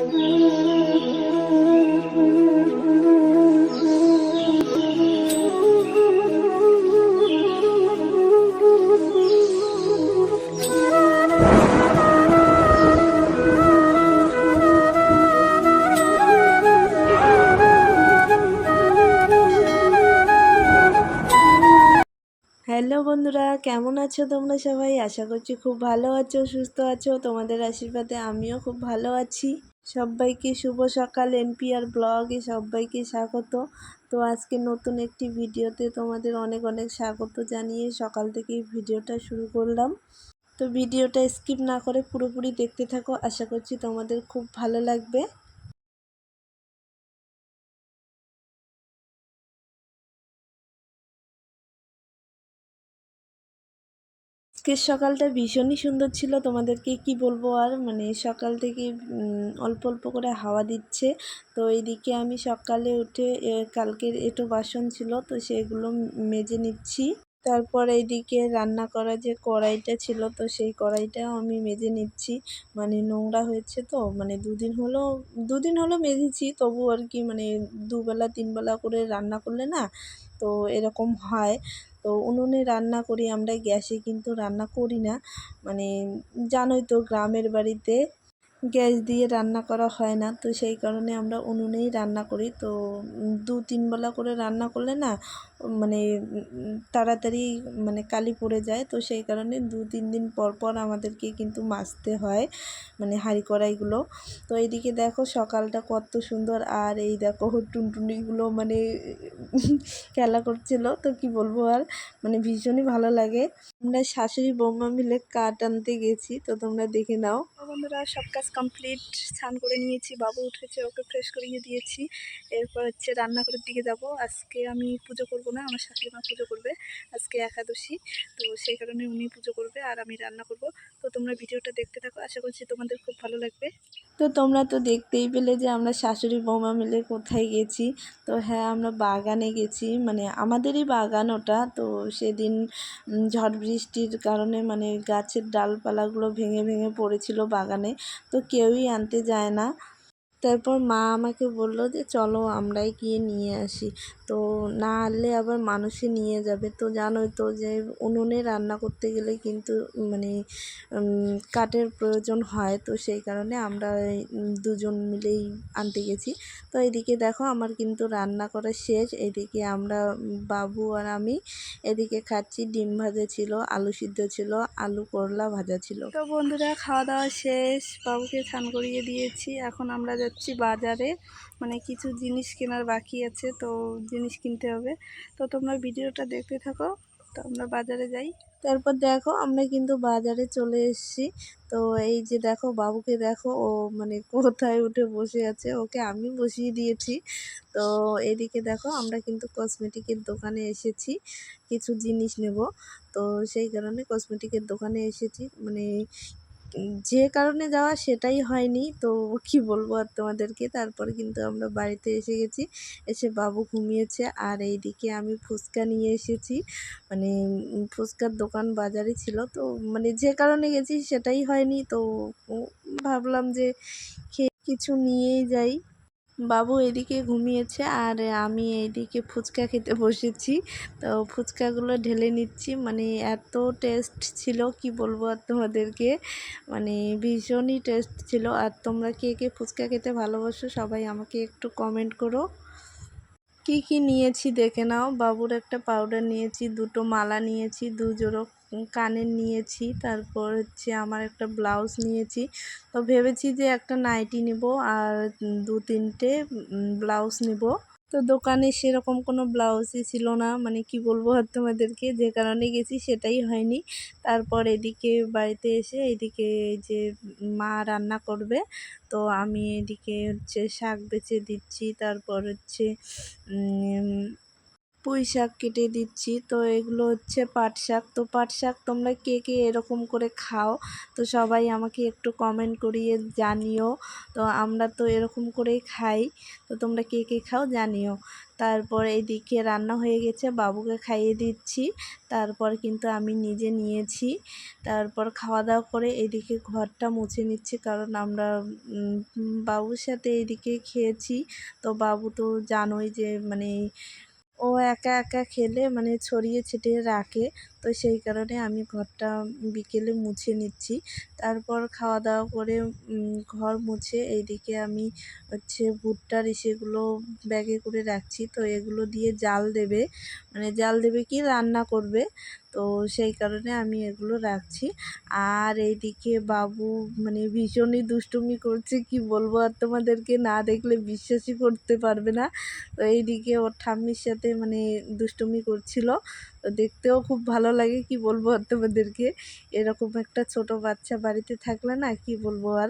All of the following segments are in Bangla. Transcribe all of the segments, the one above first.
হ্যালো বন্ধুরা, কেমন আছো তোমরা সবাই? আশা করছি খুব ভালো আছো, সুস্থ আছো। তোমাদের আশীর্বাদে আমিও খুব ভালো আছি। সবাইকে শুভ সকাল। এনপিআর ব্লগে সবাইকে স্বাগত। তো আজকে নতুন একটি ভিডিওতে তোমাদের অনেক অনেক স্বাগত জানিয়ে সকাল থেকেই ভিডিওটা শুরু করলাম। তো ভিডিওটা স্কিপ না করে পুরোপুরি দেখতে থাকো, আশা করছি তোমাদের খুব ভালো লাগবে। আজকের সকালটা ভীষণই সুন্দর ছিল, তোমাদেরকে কি বলবো আর। সকাল থেকে অল্প অল্প করে হাওয়া দিচ্ছে। তো এইদিকে আমি সকালে উঠে কালকের এঁটো বাসন ছিল, তো সেগুলো মেজে নিচ্ছি। তারপর এইদিকে রান্না করা যে কড়াইটা ছিল, তো সেই কড়াইটাও আমি মেজে নিচ্ছি। নোংরা হয়েছে, তো দুদিন হলো মেজেছি, তবু আর কি দুবেলা তিনবেলা করে রান্না করলে না, তো এরকম হয়। তো উনুনে রান্না করি আমরা, গ্যাসে কিন্তু রান্না করি না। মানে জানোই তো, গ্রামের বাড়িতে গ্যাস দিয়ে রান্না করা হয় না, তো সেই কারণে আমরা উনুনেই রান্না করি। তো দু তিন বেলা করে রান্না করলে না, তাড়াতাড়ি কালি পড়ে যায়। তো সেই কারণে 2-3 দিন পর পর আমাদেরকে কিন্তু মাজতে হয় হাঁড়ি কড়াইগুলো। তো এইদিকে দেখো সকালটা কত সুন্দর, আর এই দেখো টুনটুনিগুলো খেলা করছিল। তো কি বলবো আর, ভীষণই ভালো লাগে। আমরা শাশুড়ি বৌমা মিলে কাঠ আনতে গেছি, তো তোমরা দেখে নাও। বন্ধুরা, সব কাজ কমপ্লিট, স্নান করে নিয়েছি, বাবু উঠেছে, ওকে ফ্রেশ করিয়ে দিয়েছি। এরপর রান্নাঘরের দিকে যাব। আজকে আমি পুজো করব না, আমার শাশুড়ি মা পুজো করবে। আজকে একাদশী, তো সেই কারণে উনি পুজো করবে আর আমি রান্না করব। তো তোমরা ভিডিওটা দেখতে থাকো, আশা করছি তোমাদের খুব ভালো লাগবে। তো তোমরা তো দেখতেই পেলে যে আমরা শাশুড়ি বৌমা মিলে কোথায় গেছি। তো হ্যাঁ, আমরা বাগানে গেছি, আমাদেরই বাগান ওটা। তো সেদিন ঝড় বৃষ্টির কারণে গাছের ডালপালাগুলো ভেঙে ভেঙে পড়েছিল বাগানে, তো কেউই আনতে যায় না। তারপর মা আমাকে বলল যে চলো আমরাই গিয়ে নিয়ে আসি। তো না আনলে আবার মানুষে নিয়ে যাবে। তো জানোই তো যে উনুনে রান্না করতে গেলে কিন্তু কাঠের প্রয়োজন হয়। তো সেই কারণে আমরা দুজন মিলেই আনতে গেছি। তো এদিকে দেখো আমার কিন্তু রান্না করা শেষ। এদিকে আমরা বাবু আর আমি এদিকে খাচ্ছি। ডিম ভাজা ছিল, আলু সিদ্ধ ছিল, আলু করলা ভাজা ছিল। তো বন্ধুরা, খাওয়া দাওয়া শেষ, বাবুকে স্নান করিয়ে দিয়েছি। এখন আমরা যাচ্ছি বাজারে, কিছু জিনিস কেনার বাকি আছে, তো জিনিস কিনতে হবে। তো তোমরা ভিডিওটা দেখতে থাকো, তো আমরা বাজারে যাই। তারপর দেখো আমরা কিন্তু বাজারে চলে এসেছি। তো এই যে দেখো বাবুকে দেখো, ও কোথায় উঠে বসে আছে, ওকে আমি বসিয়ে দিয়েছি। তো এদিকে দেখো আমরা কিন্তু কসমেটিকের দোকানে এসেছি, কিছু জিনিস নেব। তো সেই কারণে কসমেটিকের দোকানে এসেছি। যে কারণে যাওয়া সেটাই হয়নি, তো কি বলবো আর তোমাদেরকে। তারপরে কিন্তু আমরা বাড়িতে এসে গেছি, এসে বাবু ঘুমিয়েছে। আর এইদিকে আমি ফুচকা নিয়ে এসেছি। ফুচকার দোকান বাজারে ছিল, তো যে কারণে গেছি সেটাই হয়নি। তো ভাবলাম যে খেয়ে কিছু নিয়েই যাই। বাবু এদিকে ঘুমিয়েছে আর আমি এইদিকে ফুচকা খেতে বসেছি। তো ফুচকাগুলো ঢেলে নিচ্ছি, এত টেস্ট ছিল, কি বলবো আর তোমাদেরকে। ভীষণই টেস্ট ছিল। আর তোমরা কে কে ফুচকা খেতে ভালোবাসো সবাই আমাকে একটু কমেন্ট করো। কি কি নিয়েছি দেখে নাও। বাবুর একটা পাউডার নিয়েছি, দুটো মালা নিয়েছি, দুজোড়ো কানের নিয়েছি, তারপর আমার একটা ব্লাউজ নিয়েছি। তো ভেবেছি যে একটা নাইটি নেব আর 2-3টে ব্লাউজ নেব। তো দোকানে সেরকম কোনো ব্লাউজই ছিল না, কি বলবো আর তোমাদেরকে, যে কারণে গেছি সেটাই হয়নি। তারপর এদিকে বাড়িতে এসে এদিকে এই যে মা রান্না করবে, তো আমি এদিকে শাক বেছে দিচ্ছি। তারপর পুঁই শাক কেটে দিচ্ছি। তো এগুলো পাট শাক। তো পাট শাক তোমরা কে কে এরকম করে খাও, তো সবাই আমাকে একটু কমেন্ট করিয়ে জানিও। তো আমরা তো এরকম করেই খাই, তো তোমরা কে কে খাও জানিও। তারপর এইদিকে রান্না হয়ে গেছে, বাবুকে খাইয়ে দিচ্ছি, তারপর কিন্তু আমি নিজে নিয়েছি। তারপর খাওয়া দাওয়া করে এইদিকে ঘরটা মুছে নিচ্ছি, কারণ আমরা বাবুর সাথে এইদিকে খেয়েছি। তো বাবু তো জানোই যে মানে ও একা একা খেলে মানে ছড়িয়ে ছিটিয়ে রাখে, তো সেই কারণে আমি ঘরটা বিকেলে মুছে নিচ্ছি। তারপর খাওয়া দাওয়া করে ঘর মুছে এইদিকে আমি হচ্ছে ভুট্টার ইসেগুলো ব্যাগে করে রাখছি। তো এগুলো দিয়ে জাল দেবে, মানে জাল দেবে কি রান্না করবে, তো সেই কারণে আমি এগুলো রাখছি। আর এইদিকে বাবু মানে ভীষণই দুষ্টুমি করছে, কি বলবো আর তোমাদেরকে, না দেখলে বিশ্বাসই করতে পারবে না। তো এইদিকে ওর ঠাম্মির সাথে মানে দুষ্টুমি করছিল, তো দেখতেও খুব ভালো লাগে, কি বলবো আর তোমাদেরকে। এরকম একটা ছোট বাচ্চা বাড়িতে থাকলে না কি বলবো আর,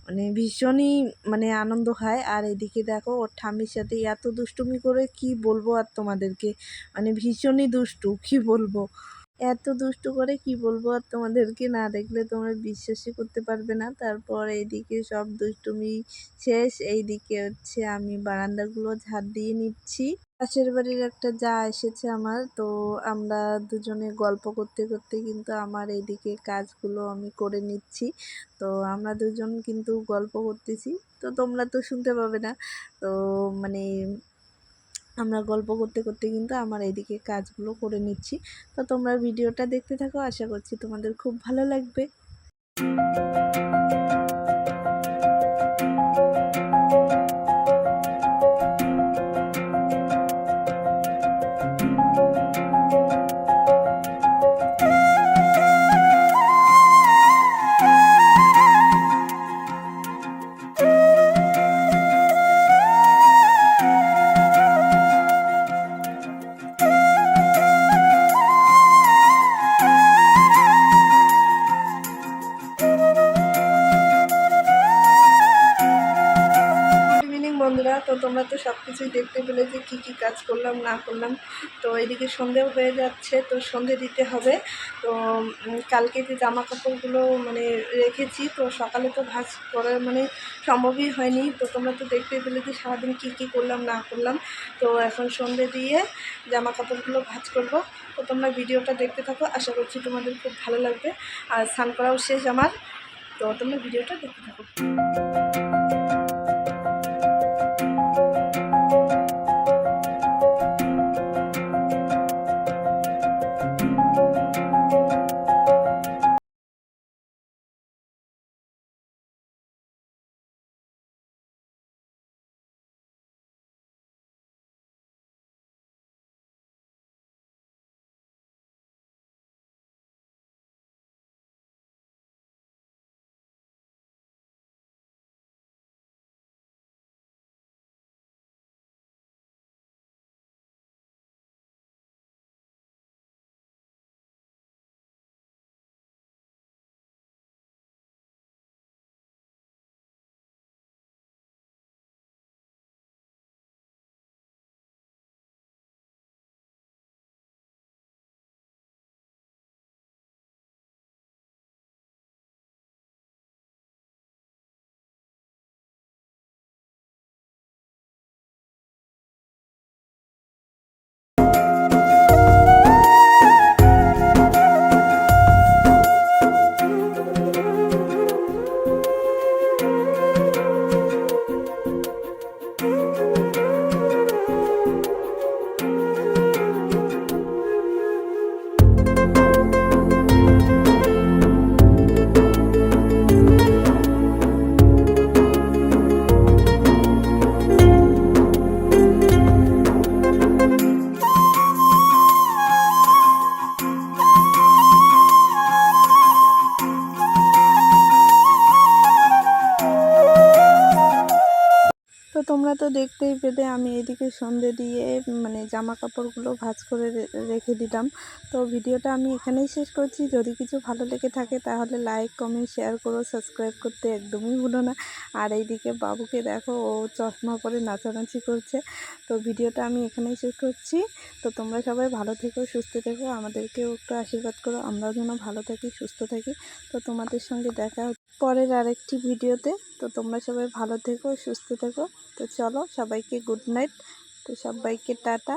মানে ভীষণই মানে আনন্দ হয়। আর এদিকে দেখো ওর ঠাম্মির সাথে এত দুষ্টুমি করে, কি বলবো আর তোমাদেরকে, মানে ভীষণই দুষ্টু, কি বলবো, এত দুষ্টু করে, কি বলবো আর তোমাদেরকে, না দেখলে তোমরা বিশ্বাসই করতে পারবে না। তারপর এইদিকে সব দুষ্টুমি শেষ, এইদিকে হচ্ছে আমি বারান্দাগুলো ঝাড় দিয়ে নিচ্ছি। পাশের বাড়ির একটা যা এসেছে আমার, তো আমরা দুজনে গল্প করতে করতে কিন্তু আমার এইদিকে কাজগুলো আমি করে নিচ্ছি। তো আমরা দুজন কিন্তু গল্প করতেছি, তো তোমরা তো শুনতে পাবে না। তো মানে আমরা গল্প করতে করতে কিন্তু আমার এইদিকে কাজগুলো করে নিচ্ছি। তো তোমরা ভিডিওটা দেখতে থাকো, আশা করছি তোমাদের খুব ভালো লাগবে। বন্ধুরা, তো তোমরা তো সব কিছুই দেখতে পেলে যে কী কী কাজ করলাম না করলাম। তো এদিকে সন্ধেও হয়ে যাচ্ছে, তো সন্ধে দিতে হবে। তো কালকে যে জামা কাপড়গুলো মানে রেখেছি, তো সকালে তো ভাঁজ করার মানে সম্ভবই হয়নি। তো তোমরা তো দেখতে পেলে যে সারাদিন কী কী করলাম না করলাম। তো এখন সন্ধে দিয়ে জামা কাপড়গুলো ভাঁজ করব। তো তোমরা ভিডিওটা দেখতে থাকো, আশা করছি তোমাদের খুব ভালো লাগবে। আর স্নান করাও শেষ আমার, তো তোমরা ভিডিওটা দেখতে থাকো। তো তোমরা তো দেখতেই পেলে আমি এদিকে সন্ধে দিয়ে মানে জামা কাপড়গুলো ভাঁজ করে রেখে দিলাম। তো ভিডিওটা আমি এখানেই শেষ করছি। যদি কিছু ভালো লেগে থাকে তাহলে লাইক কমেন্ট শেয়ার করো, সাবস্ক্রাইব করতে একদমই ভুলো না। আর এইদিকে বাবুকে দেখো, ও চশমা পরে নাচানাচি করছে। তো ভিডিওটা আমি এখানেই শেষ করছি। তো তোমরা সবাই ভালো থেকো, সুস্থ থেকো, আমাদেরকেও একটু আশীর্বাদ করো, আমরাও যেন ভালো থাকি, সুস্থ থাকি। তো তোমাদের সঙ্গে দেখা পরের আরেকটি ভিডিওতে। তো তোমরা সবাই ভালো থেকো, সুস্থ থেকো। তো চলো, সবাইকে গুড নাইট, তো সবাইকে টাটা।